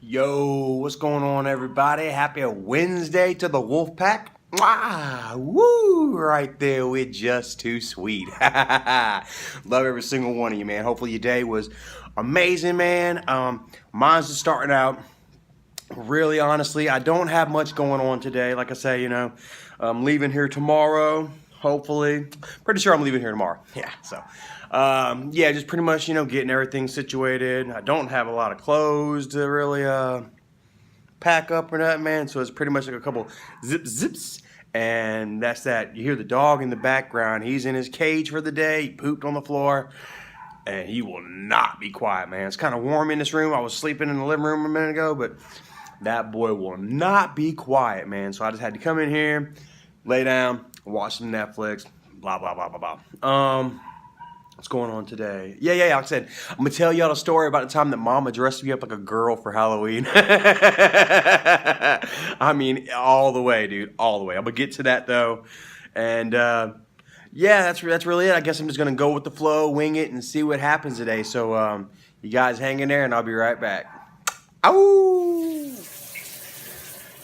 Yo, what's going on, everybody? Happy Wednesday to the Wolfpack. Mwah! Woo! Right there with Just Too Sweet. Love every single one of you, man. Hopefully your day was amazing, man. Mine's just starting out. Really, honestly, I don't have much going on today. Like I say, I'm leaving here tomorrow, hopefully. Pretty sure I'm leaving here tomorrow. Yeah, so, yeah, just pretty much, getting everything situated. I don't have a lot of clothes to really pack up or nothing, man. So it's pretty much like a couple zips. And that's that. You hear the dog in the background. He's in his cage for the day. He pooped on the floor. And he will not be quiet, man. It's kind of warm in this room. I was sleeping in the living room a minute ago, but that boy will not be quiet, man. So I just had to come in here, lay down, watch some Netflix, blah, blah, blah, blah, blah. What's going on today? Yeah, like I said, I'm going to tell y'all a story about the time that Mama dressed me up like a girl for Halloween. I mean, all the way, dude, all the way. I'm going to get to that, though. And, yeah, that's really it. I guess I'm just going to go with the flow, wing it, and see what happens today. So, you guys hang in there, and I'll be right back. Ow!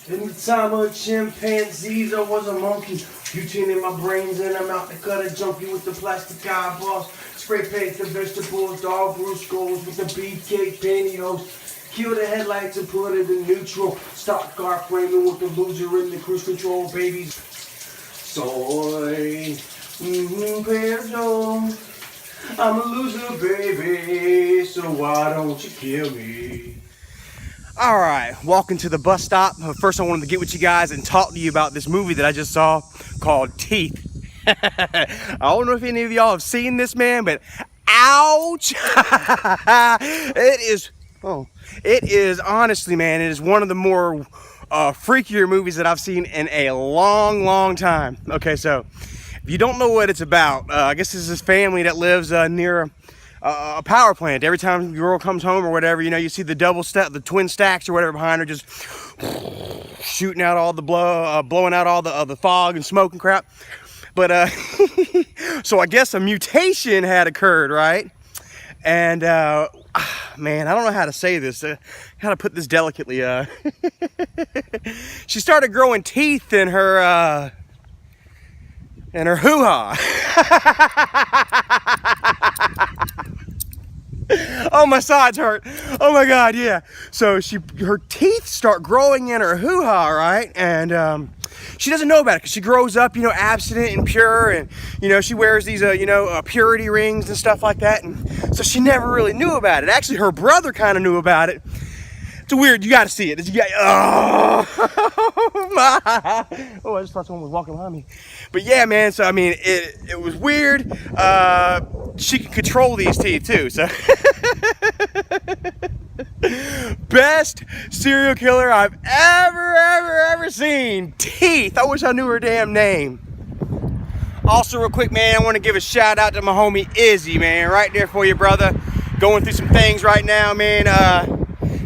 In the time of chimpanzees, I was a monkey. Butane in my brains, and I'm out to cut a junkie with the plastic eyeballs. Spray paint the vegetables, dog brew skulls with the beefcake pantyhose. Kill the headlights and put it in neutral. Stock car framing with the loser in the cruise control, babies. Soy, perdón. I'm a loser, baby, so why don't you kill me? All right, walking to the bus stop. First, I wanted to get with you guys and talk to you about this movie that I just saw called Teeth. I don't know if any of y'all have seen this, man, but ouch! It is honestly, man, it is one of the more freakier movies that I've seen in a long, long time. Okay, so if you don't know what it's about, I guess this is this family that lives near a power plant. Every time the girl comes home or whatever, you see the twin stacks or whatever behind her just shooting out all the blowing out all the fog and smoke and crap. But so I guess a mutation had occurred, right? And man, I don't know how to say this. How to put this delicately. She started growing teeth in her hoo-ha. Oh, my sides hurt. Oh my God, yeah. So her teeth start growing in her hoo-ha, right? And she doesn't know about it because she grows up, abstinent and pure, and she wears these purity rings and stuff like that, and so she never really knew about it. Actually, her brother kind of knew about it. It's weird. You got to see it. Oh my! Oh, I just thought someone was walking behind me. But yeah, man. So I mean, it was weird. She can control these teeth too. So best serial killer I've ever seen. Teeth. I wish I knew her damn name. Also, real quick, man, I want to give a shout out to my homie Izzy, man. Right there for you, brother. Going through some things right now, man.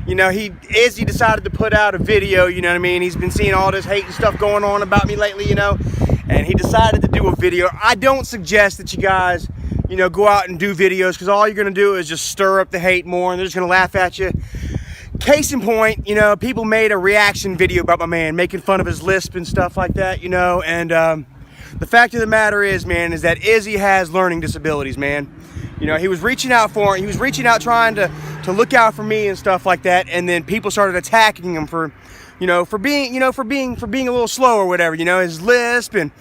Izzy decided to put out a video, you know what I mean? He's been seeing all this hate and stuff going on about me lately, and he decided to do a video. I don't suggest that you guys, go out and do videos, because all you're going to do is just stir up the hate more, and they're just going to laugh at you. Case in point, people made a reaction video about my man, making fun of his lisp and stuff like that, and the fact of the matter is, man, is that Izzy has learning disabilities, man. He was reaching out for him. He was reaching out trying to look out for me and stuff like that. And then people started attacking him for being a little slow or whatever, his lisp and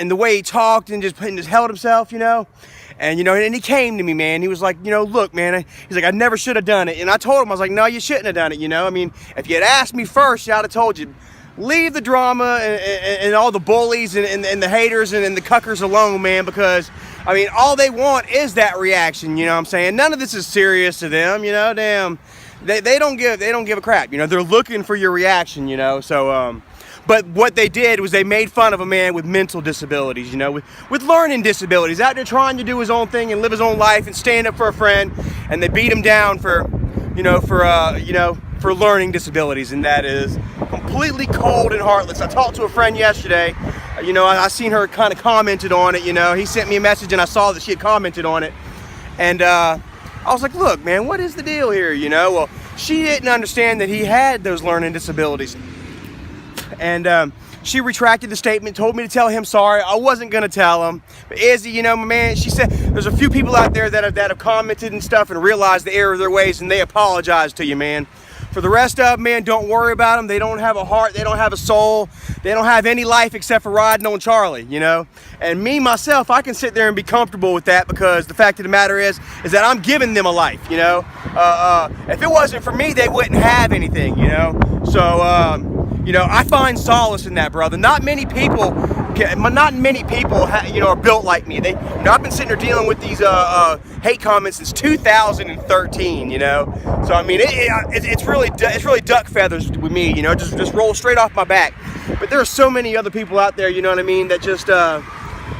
the way he talked and just held himself, and he came to me, man. He was like, look, man, he's like, I never should have done it. And I told him, I was like, no, you shouldn't have done it. I mean, if you had asked me first, I'd have told you, leave the drama and all the bullies and the haters and the cuckers alone, man, because I mean, all they want is that reaction, you know what I'm saying? None of this is serious to them, damn. They don't give a crap, they're looking for your reaction, so but what they did was they made fun of a man with mental disabilities, with learning disabilities, out there trying to do his own thing and live his own life and stand up for a friend, and they beat him down for learning disabilities, and that is completely cold and heartless. I talked to a friend yesterday, I seen her kind of commented on it, he sent me a message and I saw that she had commented on it, and I was like, look, man, what is the deal here, Well, she didn't understand that he had those learning disabilities. And she retracted the statement, told me to tell him sorry. I wasn't gonna tell him. But Izzy, you know, my man, she said there's a few people out there that have commented and stuff and realized the error of their ways, and they apologize to you, man. For the rest of them, man, don't worry about them. They don't have a heart. They don't have a soul. They don't have any life except for riding on Charlie, you know? And me, myself, I can sit there and be comfortable with that, because the fact of the matter is that I'm giving them a life, you know? If it wasn't for me, they wouldn't have anything, you know? So, you know, I find solace in that, brother. Not many people, you know, are built like me. You know, I've been sitting there dealing with these hate comments since 2013. You know, so I mean, it's really duck feathers with me. You know, just roll straight off my back. But there are so many other people out there, you know what I mean, that just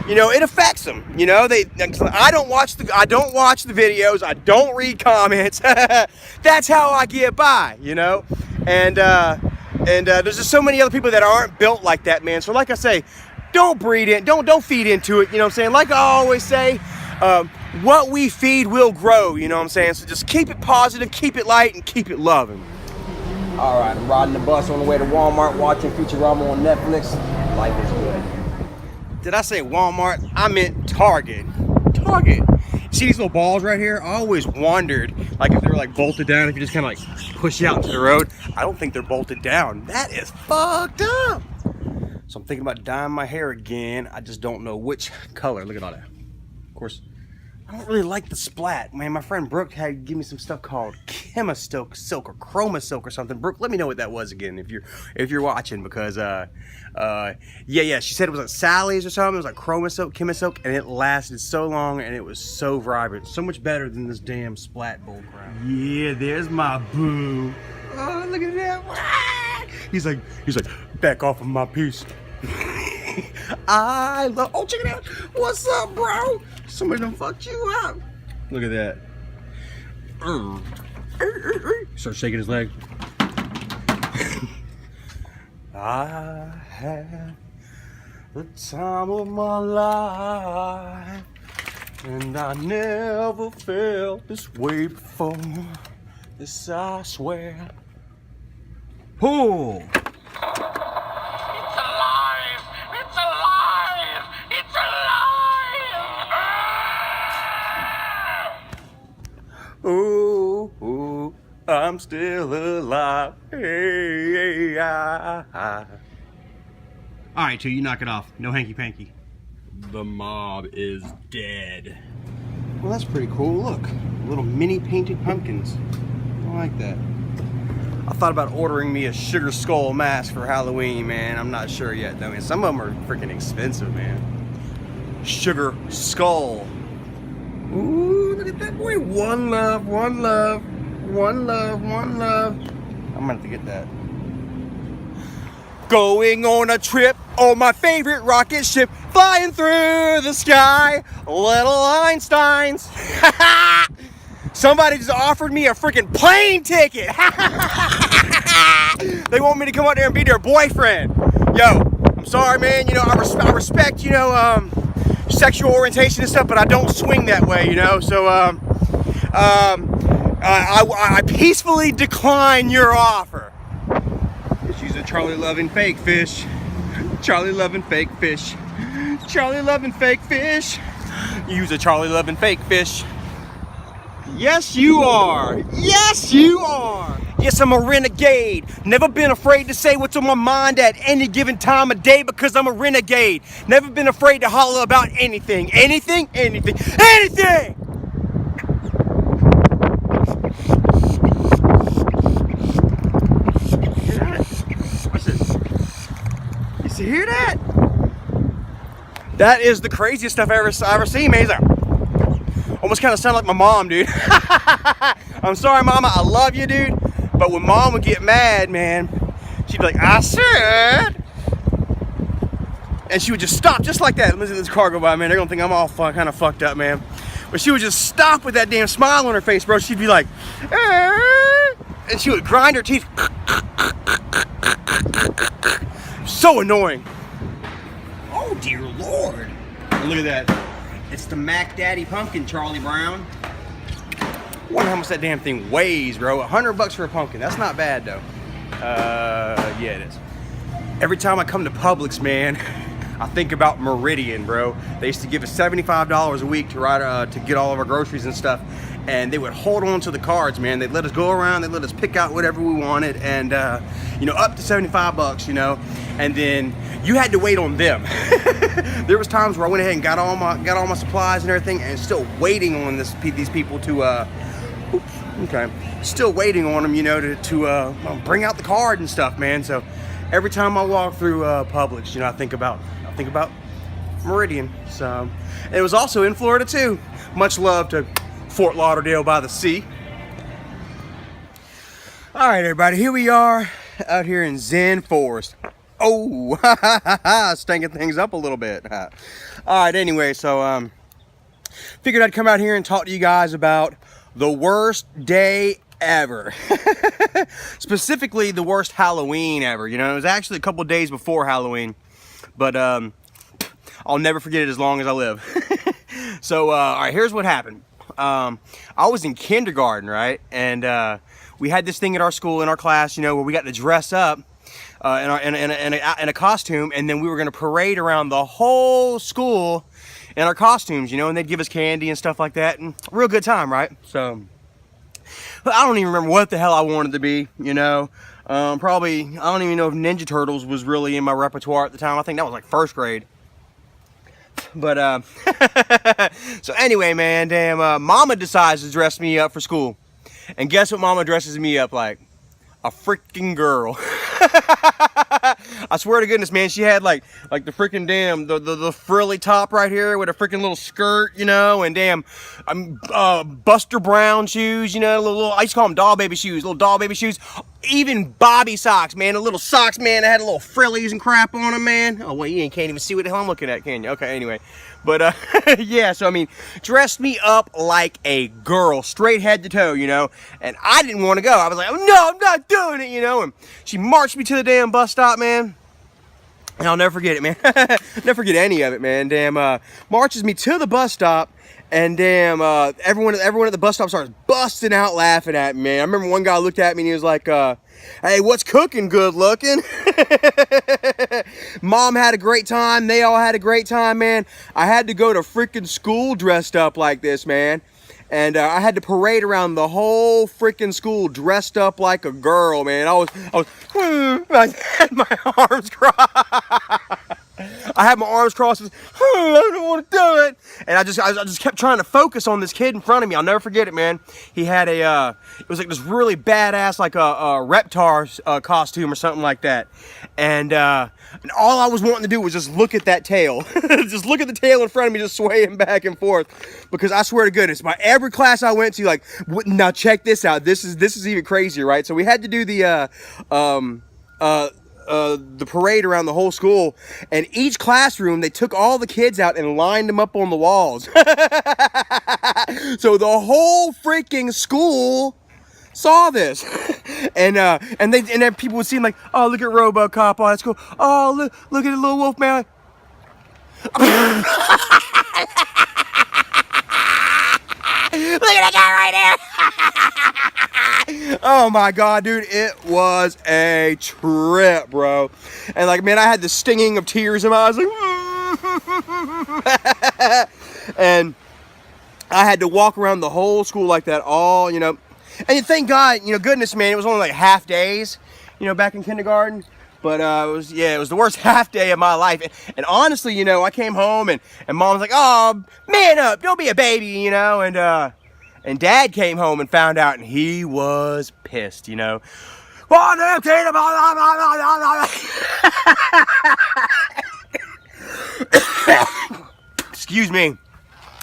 you know, it affects them. You know, I don't watch the videos. I don't read comments. That's how I get by. You know, and there's just so many other people that aren't built like that, man. So like I say, don't feed into it, you know what I'm saying? Like I always say, what we feed will grow, you know what I'm saying? So just keep it positive, keep it light, and keep it loving. All right, I'm riding the bus on the way to Walmart, watching Futurama on Netflix. Life is good. Did I say Walmart? I meant Target. Target. See these little balls right here? I always wondered, like, if they were like bolted down, if you just kind of like push you out into the road. I don't think they're bolted down. That is fucked up. So I'm thinking about dyeing my hair again. I just don't know which color. Look at all that. Of course, I don't really like the splat. Man, my friend Brooke had give me some stuff called Chema Silk or Chroma Silk or something. Brooke, let me know what that was again if you're watching, because yeah, she said it was like Sally's or something. It was like Chroma Silk, Chema Silk, and it lasted so long and it was so vibrant, so much better than this damn splat bull crap. Yeah, there's my boo. Oh, look at that. He's like, back off of my piece. I love. Oh, check it out. What's up, bro? Somebody done fucked you up. Look at that. Start shaking his leg. I had the time of my life, and I never felt this way before. This I swear. Pull. Ooh, I'm still alive. Hey, All right, you knock it off. No hanky-panky. The mob is dead. Well, that's pretty cool. Look, little mini painted pumpkins. I like that. I thought about ordering me a sugar skull mask for Halloween, man. I'm not sure yet, though. I mean, some of them are freaking expensive, man. Sugar skull. Ooh, look at that boy. One love, one love, one love, one love. I'm gonna have to get that. Going on a trip on my favorite rocket ship, flying through the sky, little Einsteins. Somebody just offered me a freaking plane ticket. They want me to come out there and be their boyfriend. Yo, I'm sorry, man. You know, I respect, you know, sexual orientation and stuff, but I don't swing that way, you know. So I peacefully decline your offer. She's a Charlie loving fake fish. Charlie loving fake fish. Charlie loving fake fish. Use a Charlie loving fake fish. Yes, you are. Yes, you are. Yes, I'm a renegade. Never been afraid to say what's on my mind at any given time of day, because I'm a renegade. Never been afraid to holler about anything. Anything, anything, anything! Hear that? What's this? You hear that? That is the craziest stuff I've ever seen, man. He's like, almost kind of sound like my mom, dude. I'm sorry, Mama. I love you, dude. But when Mom would get mad, man, she'd be like, I said. And she would just stop just like that. Listen to this car go by, man. They're going to think I'm all kind of fucked up, man. But she would just stop with that damn smile on her face, bro. She'd be like, and she would grind her teeth. So annoying. Oh, dear Lord. And look at that. It's the Mac Daddy Pumpkin, Charlie Brown. Wonder how much that damn thing weighs, bro. $100 for a pumpkin. That's not bad though. Yeah, it is. Every time I come to Publix, man, I think about Meridian, bro. They used to give us $75 a week to ride to get all of our groceries and stuff, and they would hold on to the cards, man. They'd let us go around, they'd let us pick out whatever we wanted, and you know, up to $75, you know, and then you had to wait on them. There was times where I went ahead and got all my supplies and everything, and still waiting on these people to still waiting on them, you know, to bring out the card and stuff, man. So every time I walk through Publix, you know, I think about Meridian. So it was also in Florida too. Much love to Fort Lauderdale by the sea. All right, everybody, here we are out here in Zen Forest. Oh, stinking things up a little bit. All right, anyway, so figured I'd come out here and talk to you guys about the worst day ever. Specifically, the worst Halloween ever. You know, it was actually a couple days before Halloween, but I'll never forget it as long as I live. So, all right, here's what happened. I was in kindergarten, right? And we had this thing at our school, in our class, you know, where we got to dress up in a costume, and then we were going to parade around the whole school in our costumes, you know, and they'd give us candy and stuff like that, and real good time, right? So I don't even remember what the hell I wanted to be, you know. Probably, I don't even know if Ninja Turtles was really in my repertoire at the time. I think that was like first grade. But so anyway, man, damn, Mama decides to dress me up for school, and guess what Mama dresses me up like? A freaking girl. I swear to goodness, man, she had like the freaking damn the frilly top right here with a freaking little skirt, you know, and damn Buster Brown shoes, you know, little I used to call them doll baby shoes, little doll baby shoes. Even Bobby socks, man, the little socks, man, that had a little frillies and crap on them, man. Oh, well, you can't even see what the hell I'm looking at, can you? Okay, anyway. But, yeah, so, I mean, dressed me up like a girl, straight head to toe, you know, and I didn't want to go. I was like, oh, no, I'm not doing it, you know, and she marched me to the damn bus stop, man. And I'll never forget it, man. Never forget any of it, man. Damn, marches me to the bus stop, and damn, everyone at the bus stop starts busting out laughing at me, man. I remember one guy looked at me and he was like, hey, what's cooking, good looking? Mom had a great time. They all had a great time, man. I had to go to freaking school dressed up like this, man. And I had to parade around the whole freaking school dressed up like a girl, man. I had my arms crossed. I had my arms crossed. I don't want to do it. And I just kept trying to focus on this kid in front of me. I'll never forget it, man. He had it was like this really badass, like a Reptar costume or something like that. And all I was wanting to do was just look at that tail. Just look at the tail in front of me, just swaying back and forth. Because I swear to goodness, by every class I went to, like, now check this out. This is even crazier, right? So we had to do the parade around the whole school, and each classroom they took all the kids out and lined them up on the walls. So the whole freaking school saw this. And then people would see like, oh, look at RoboCop, oh, that's cool. Oh, look at the little wolf man. Look at that guy right there. Oh my god, dude, it was a trip, bro. And like, man, I had the stinging of tears in my eyes, like, and I had to walk around the whole school like that, all, you know. And thank God, you know, goodness, man, it was only like half days, you know, back in kindergarten. But it was the worst half day of my life. And honestly, you know, I came home and Mom was like, oh, man up, don't be a baby, you know. And Dad came home and found out, and he was pissed, you know. Oh, damn, Tatum. Excuse me.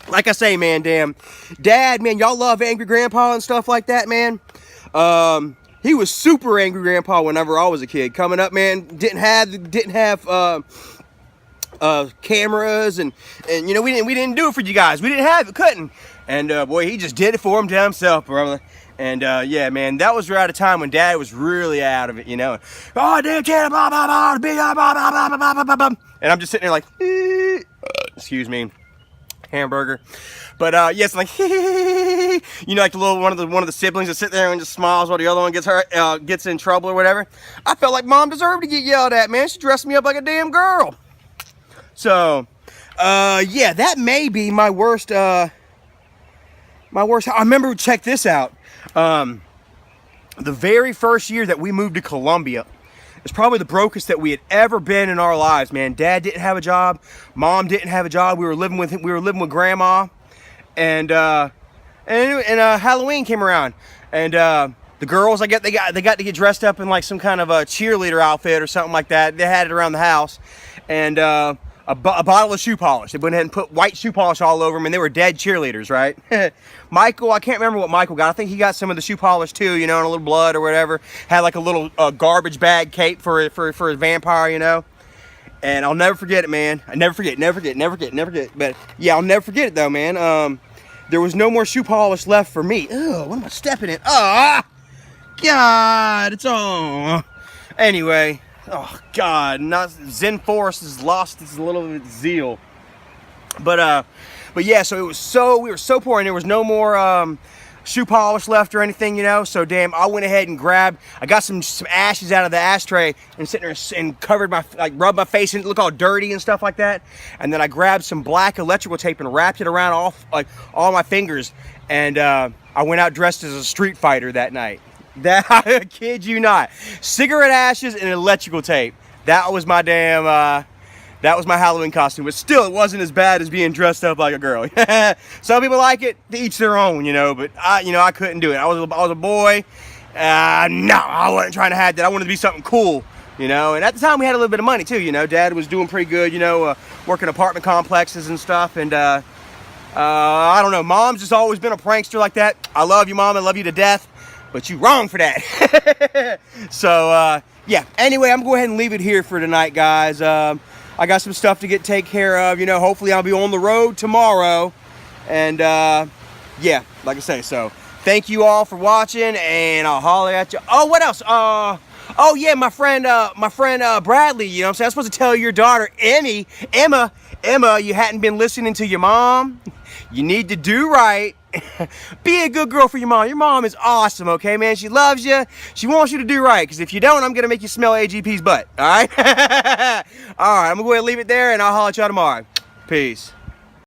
Like I say, man, damn. Dad, man, y'all love Angry Grandpa and stuff like that, man. He was super angry grandpa whenever I was a kid. Coming up, man, didn't have cameras and you know, we didn't do it for you guys. We didn't have it, couldn't. And boy, he just did it for him to himself, brother. And yeah, man, that was right at a time when Dad was really out of it, you know. Oh, damn, blah, blah, blah, blah, blah, blah, blah, blah, blah. And I'm just sitting there like, excuse me. hamburger. But yes, like you know, like the little one of the siblings that sit there and just smiles while the other one gets in trouble or whatever. I felt like mom deserved to get yelled at, man. She dressed me up like a damn girl. So yeah, that may be my worst. I remember, check this out. The very first year that we moved to Columbia, it's probably the brokest that we had ever been in our lives, man. Dad didn't have a job, mom didn't have a job. We were living with grandma, and Halloween came around, and the girls, I guess they got to get dressed up in like some kind of a cheerleader outfit or something like that. They had it around the house, and a bottle of shoe polish. They went ahead and put white shoe polish all over them, and they were dead cheerleaders, right? Michael, I can't remember what Michael got. I think he got some of the shoe polish too, you know, and a little blood or whatever. Had like a little garbage bag cape for a vampire, you know. And I'll never forget it, man. I never forget. But yeah, I'll never forget it though, man. There was no more shoe polish left for me. Ugh, what am I stepping in? Ah, God, it's all. Anyway. Oh God, not Zen Forest has lost its little zeal. But yeah, so we were so poor, and there was no more shoe polish left or anything, you know. So damn, I went ahead and I got some ashes out of the ashtray and sitting there and rubbed my face and it looked all dirty and stuff like that. And then I grabbed some black electrical tape and wrapped it around all my fingers, and I went out dressed as a street fighter that night. That, I kid you not. Cigarette ashes and electrical tape. That was my damn, that was my Halloween costume. But still, it wasn't as bad as being dressed up like a girl. Some people like it, to each their own, you know. But I couldn't do it. I was a boy. No, I wasn't trying to have that. I wanted to be something cool, you know. And at the time, we had a little bit of money too, you know. Dad was doing pretty good, you know, working apartment complexes and stuff. And I don't know. Mom's just always been a prankster like that. I love you, Mom. I love you to death. But you wrong for that. So, yeah. Anyway, I'm going to go ahead and leave it here for tonight, guys. I got some stuff to take care of. You know, hopefully I'll be on the road tomorrow. And, yeah, like I say, so thank you all for watching, and I'll holler at you. Oh, what else? Oh, yeah, my friend Bradley, you know what I'm saying? I'm supposed to tell your daughter, Emma, you hadn't been listening to your mom. You need to do right. Be a good girl for your mom. Your mom is awesome, okay, man? She loves you. She wants you to do right, because if you don't, I'm going to make you smell AGP's butt, all right? All right, I'm going to go ahead and leave it there, and I'll holler at y'all tomorrow. Peace.